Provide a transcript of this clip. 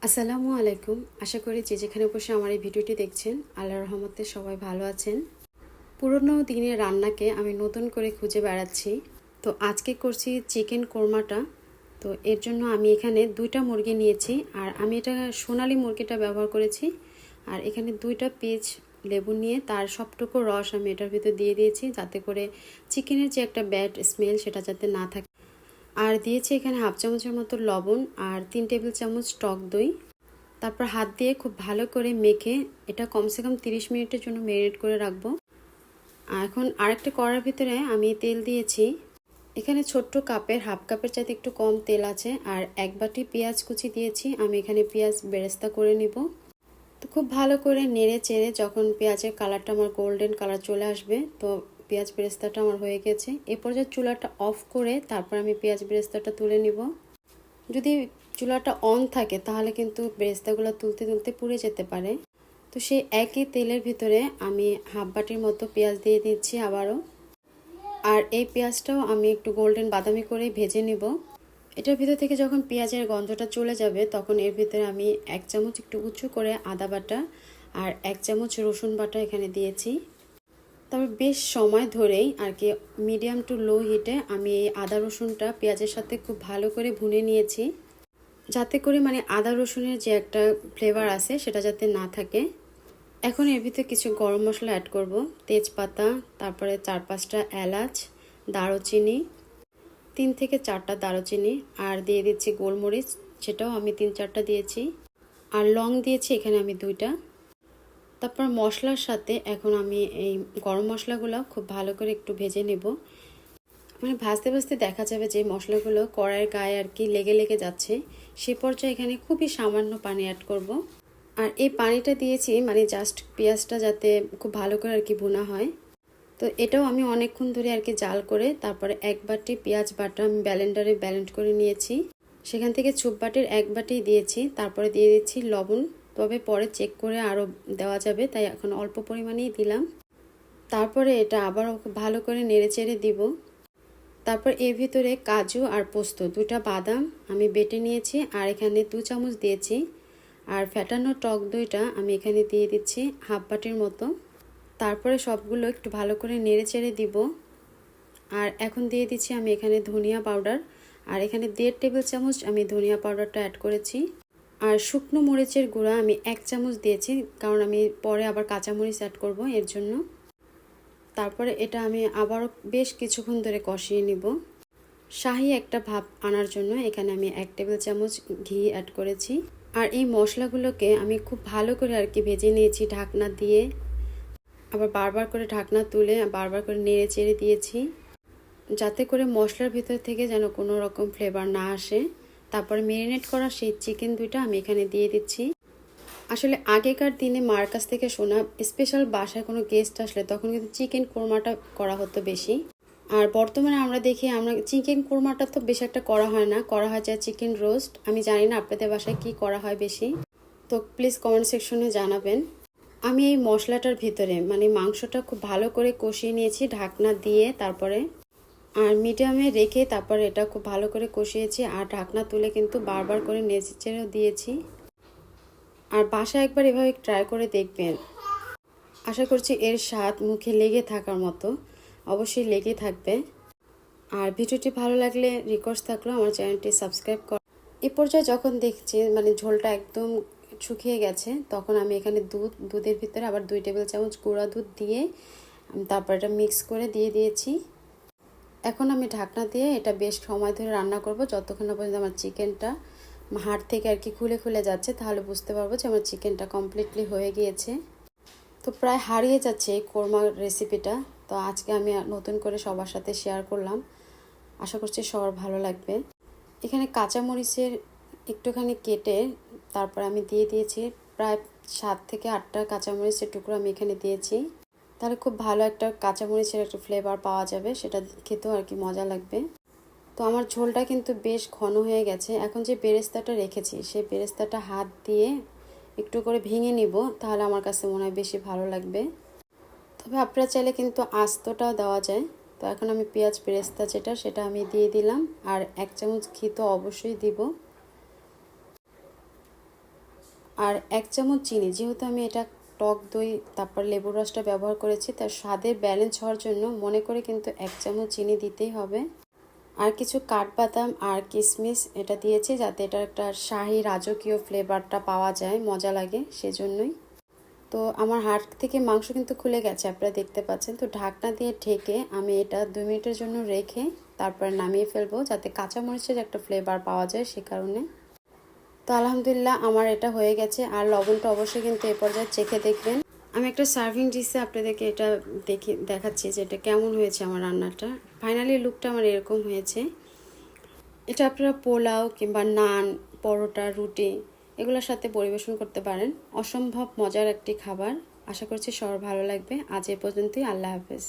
আসসালামু আলাইকুম। আশা করি যে যেখানে বসে আমার এই ভিডিওটি দেখছেন আল্লাহর রহমতে সবাই ভালো আছেন। পুরনো দিনের রান্নাকে আমি নতুন করে খুঁজে বেড়াচ্ছি। তো আজকে করছি চিকেন কোরমাটা। তো এর জন্য আমি এখানে 2টা মুরগি নিয়েছি আর আমি এটা সোনালী মুরগিটা ব্যবহার করেছি। আর এখানে 2টা পিস লেবু নিয়ে তার সবটুকু রস আমি এটার ভিতর দিয়ে দিয়েছি, যাতে করে চিকেনের যে একটা ব্যাড স্মেল সেটা যাতে না থাকে। আর দিয়েছি এখানে হাফ চামচের মতো লবণ আর 3 টেবিল চামচ টক দই। তারপর হাত দিয়ে খুব ভালো করে মেখে এটা কমসে কম 30 মিনিটের জন্য ম্যারিনেট করে রাখবো। এখন আরেকটা কড়ার ভিতরে আমি তেল দিয়েছি। এখানে ছোট্ট কাপের হাফ কাপের চাইতে একটু কম তেল আছে। আর 1 বাটি পেঁয়াজ কুচি দিয়েছি। আমি এখানে পেঁয়াজ বেরেস্তা করে নিব। তো খুব ভালো করে নেড়ে চেড়ে যখন পেঁয়াজের কালারটা আমার গোল্ডেন কালার চলে আসবে, তো পেঁয়াজ বেরেস্তাটা আমার হয়ে গেছে। এ পর্যায়ে চুলাটা অফ করে তারপর আমি পেঁয়াজ বেরেস্তাটা তুলে নিব। যদি চুলাটা অন থাকে তাহলে কিন্তু বেরেস্তাগুলো তুলতে তুলতে পুড়ে যেতে পারে। তো সেই একই তেলের ভিতরে আমি হাফ বাটির মতো পেঁয়াজ দিয়ে দিচ্ছি আবারও। আর এই পেঁয়াজটাও আমি একটু গোল্ডেন বাদামি করে ভেজে নিব। এটার ভিতর থেকে যখন পেঁয়াজের গন্ধটা চলে যাবে তখন এর ভিতরে আমি 1 চামচ একটু উঁচু করে আদা বাটা আর 1 চামচ রসুন বাটা এখানে দিয়েছি। তবে বেশ সময় ধরেই আর কি মিডিয়াম টু লো হিটে আমি এই আদা রসুনটা পেঁয়াজের সাথে খুব ভালো করে ভুনে নিয়েছি, যাতে করে আদা রসুনের যে একটা ফ্লেভার আছে সেটা যাতে না থাকে। এখন এর ভিতরে কিছু গরম মশলা অ্যাড করব। তেজপাতা, তারপরে 4-5টা এলাচ, দারুচিনি, 3 থেকে 4টা দারুচিনি, আর দিয়ে দিচ্ছি গোলমরিচ, সেটাও আমি 3-4টা দিয়েছি। আর লং দিয়েছি এখানে আমি 2টা। তারপর মশলার সাথে এখন আমি এই গরম মশলাগুলো খুব ভালো করে একটু ভেজে নেব। ভাজতে ভাজতে দেখা যাবে যে মশলাগুলো কড়াইয়ের গায়ে আর কি লেগে লেগে যাচ্ছে। সে পর্যায়ে এখানে খুবই সামান্য পানি অ্যাড করব। আর এই পানিটা দিয়েছি জাস্ট পেঁয়াজটা যাতে খুব ভালো করে আর কি ভুনা হয়। তো এটাও আমি অনেকক্ষণ ধরে আর কি জাল করে তারপরে 1 বাটি পেঁয়াজ বাটা আমি ব্লেন্ডারে ব্লেন্ড করে নিয়েছি। সেখান থেকে চুপ বাটির 1 বাটি দিয়েছি। তারপরে দিয়ে দিচ্ছি লবণ, তবে পরে চেক করে আরও দেওয়া যাবে, তাই এখন অল্প পরিমাণেই দিলাম। তারপরে এটা আবারও খুব ভালো করে নেড়ে চেড়ে দিব। তারপর এর ভিতরে কাজু আর পোস্ত 2টা বাদাম আমি বেটে নিয়েছি আর এখানে 2 চামচ দিয়েছি। আর ফ্যাটানো টক দইটা আমি এখানে দিয়ে দিচ্ছি হাফ বাটির মতো। তারপরে সবগুলো একটু ভালো করে নেড়ে চেড়ে দিব। আর এখন দিয়ে দিচ্ছি আমি এখানে ধনিয়া পাউডার। আর এখানে 1.5 টেবিল চামচ আমি ধনিয়া পাউডারটা অ্যাড করেছি। আর শুকনো মরিচের গুঁড়া আমি 1 চামচ দিয়েছি, কারণ আমি পরে আবার কাঁচামরিচ অ্যাড করব এর জন্য। তারপরে এটা আমি আবারও বেশ কিছুক্ষণ ধরে কষিয়ে নিব। শাহি একটা ভাব আনার জন্য এখানে আমি 1 টেবিল চামচ ঘি অ্যাড করেছি। আর এই মশলাগুলোকে আমি খুব ভালো করে আর কি ভেজে নিয়েছি ঢাকনা দিয়ে। আবার বারবার করে ঢাকনা তুলে বারবার করে নেড়ে চেড়ে দিয়েছি, যাতে করে মশলার ভিতর থেকে যেন কোনো রকম ফ্লেভার না আসে। তারপরে ম্যারিনেট করা সেই চিকেন 2টা আমি এখানে দিয়ে দিচ্ছি। আসলে আগেকার দিনে মার কাছ থেকে শোনা, স্পেশাল বাসায় কোনো গেস্ট আসলে তখন কিন্তু চিকেন কোরমাটা করা হতো বেশি। আর বর্তমানে আমরা দেখি আমরা চিকেন কোরমাটা তো বেশি একটা করা হয় না, করা হয় যা চিকেন রোস্ট। আমি জানি না আপনাদের বাসায় কি করা হয় বেশি, তো প্লিজ কমেন্ট সেকশনে জানাবেন। আমি এই মশলাটার ভিতরে মাংসটা খুব ভালো করে কষিয়ে নিয়েছি ঢাকনা দিয়ে, তারপরে আর মিডিয়ামে রেখে তারপরে এটা খুব ভালো করে কষিয়েছি। আর ঢাকনা তুলে কিন্তু বারবার করে নেড়ে চেড়েও দিয়েছি। আর বাসায় একবার এভাবে ট্রাই করে দেখবেন, আশা করছি এর স্বাদ মুখে লেগে থাকার মতো, অবশ্যই লেগে থাকবে। আর ভিডিওটি ভালো লাগলে রিকোয়েস্ট থাকলো আমার চ্যানেলটি সাবস্ক্রাইব কর। এ পর্যায়ে যখন দেখছি ঝোলটা একদম শুকিয়ে গেছে, তখন আমি এখানে দুধের ভিতরে আবার 2 টেবিল চামচ গুঁড়া দুধ দিয়ে তারপর এটা মিক্স করে দিয়ে দিয়েছি। এখন আমি ঢাকনা দিয়ে এটা বেশ সময় ধরে রান্না করব, যতক্ষণ না পর্যন্ত আমার চিকেনটা হাড় থেকে আর কি খুলে খুলে যাচ্ছে, তাহলে বুঝতে পারবো যে আমার চিকেনটা কমপ্লিটলি হয়ে গিয়েছে। তো প্রায় হারিয়ে যাচ্ছে এই কোরমার রেসিপিটা। তো আজকে আমি নতুন করে সবার সাথে শেয়ার করলাম, আশা করছি সবার ভালো লাগবে। এখানে কাঁচামরিচের একটুখানি কেটে তারপর আমি দিয়ে দিয়েছি প্রায় 7 থেকে 8টা কাঁচামরিচের টুকরো আমি এখানে দিয়েছি। তাহলে খুব ভালো একটা কাঁচামরিচের একটা ফ্লেভার পাওয়া যাবে, সেটা খেতেও আর কি মজা লাগবে। তো আমার ঝোলটা কিন্তু বেশ ঘন হয়ে গেছে। এখন যে বেরেস্তাটা রেখেছি সেই বেরেস্তাটা হাত দিয়ে একটু করে ভেঙে নিব, তাহলে আমার কাছে মনে হয় বেশি ভালো লাগবে। তবে আপনারা চাইলে কিন্তু আস্তটাও দেওয়া যায়। তো এখন আমি পেঁয়াজ বেরেস্তা সেটা আমি দিয়ে দিলাম। আর 1 চামচ ঘি তো অবশ্যই দিব। আর 1 চামচ চিনি। যেহেতু আমি এটা টক দই তারপর লেবুর রসটা ব্যবহার করেছি, তার স্বাদের ব্যালেন্স হওয়ার জন্য মনে করে কিন্তু 1 চামচ চিনি দিতেই হবে। আর কিছু কাঠবাদাম আর কিশমিশ এটা দিয়েছি যাতে এটা একটা শাহি রাজকীয় ফ্লেভারটা পাওয়া যায়, মজা লাগে সেজন্যই। তো আমার হাড় থেকে মাংস কিন্তু খুলে গেছে, আপনারা দেখতে পাচ্ছেন। তো ঢাকনা দিয়ে ঢেকে আমি এটা 2 মিনিটের জন্য রেখে তারপর নামিয়ে ফেলবো, যাতে কাঁচামরিচের একটা ফ্লেভার পাওয়া যায় সে কারণে। তো আলহামদুলিল্লাহ আমার এটা হয়ে গেছে। আর লবণটা অবশ্যই কিন্তু এ পর্যায়ে চেখে দেখবেন। আমি একটা সার্ভিং ডিশে আপনাদেরকে এটা দেখাচ্ছি যে এটা কেমন হয়েছে আমার রান্নাটা। ফাইনালি লুকটা আমার এরকম হয়েছে। এটা আপনারা পোলাও কিংবা নান, পরোটা, রুটি এগুলোর সাথে পরিবেশন করতে পারেন। অসম্ভব মজার একটি খাবার। আশা করছি সবার ভালো লাগবে। আজ এ পর্যন্তই। আল্লাহ হাফেজ।